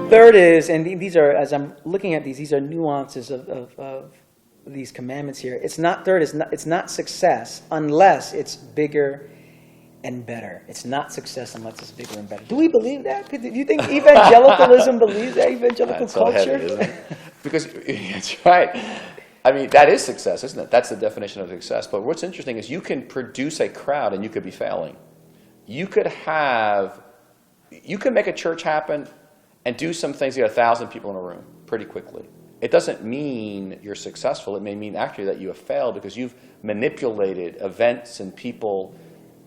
Third is, and these are, as I'm looking at these are nuances of these commandments here. It's not success unless it's bigger and better. It's not success unless it's bigger and better. Do we believe that? Do you think evangelicalism believes that? Evangelical culture? Heavy, isn't it? Because that's right. I mean, that is success, isn't it? That's the definition of success. But what's interesting is you can produce a crowd and you could be failing. You can make a church happen and do some things, you get 1,000 people in a room pretty quickly. It doesn't mean you're successful. It may mean actually that you have failed because you've manipulated events and people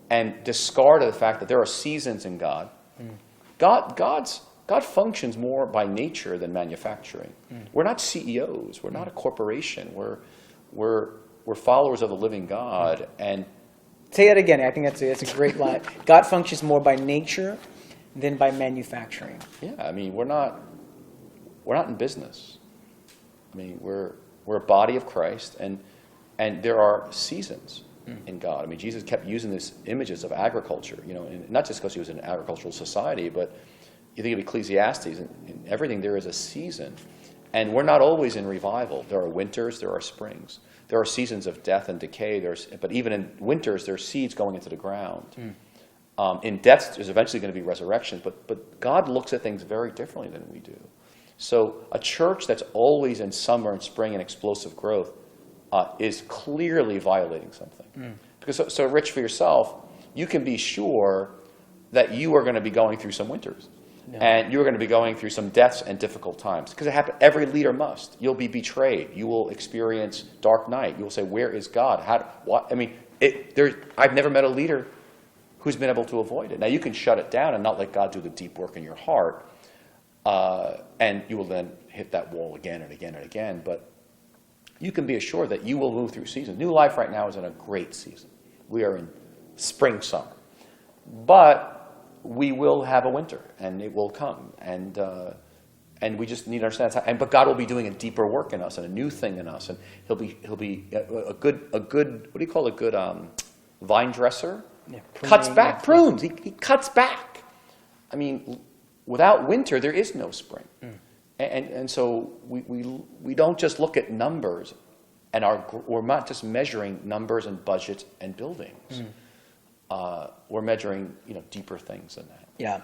and discarded the fact that there are seasons in God. God functions more by nature than manufacturing. We're not CEOs. We're not a corporation. We're followers of the living God. And say that again. I think that's a great line. God functions more by nature than by manufacturing. Yeah, I mean, we're not in business. I mean, we're a body of Christ, and there are seasons in God. I mean, Jesus kept using these images of agriculture, and not just because he was in an agricultural society, but you think of Ecclesiastes, and everything there is a season. And we're not always in revival. There are winters, there are springs. There are seasons of death and decay, but even in winters, there are seeds going into the ground. In death, there's eventually going to be resurrection, but God looks at things very differently than we do. So a church that's always in summer and spring and explosive growth is clearly violating something. Because so Rich, for yourself, you can be sure that you are going to be going through some winters. And you're going to be going through some deaths and difficult times. Because it happens, every leader must. You'll be betrayed. You will experience dark night. You will say, where is God? What? I mean, I've never met a leader who's been able to avoid it. Now, you can shut it down and not let God do the deep work in your heart. And you will then hit that wall again and again and again. But you can be assured that you will move through seasons. New Life right now is in a great season. We are in spring, summer. But we will have a winter, and it will come. And we just need to understand but God will be doing a deeper work in us and a new thing in us. And he'll be a good what do you call a good vine dresser? Yeah, cuts back, prunes. He cuts back. I mean, without winter, there is no spring. And so we don't just look at numbers, and we're not just measuring numbers and budgets and buildings. We're measuring deeper things than that. Yeah.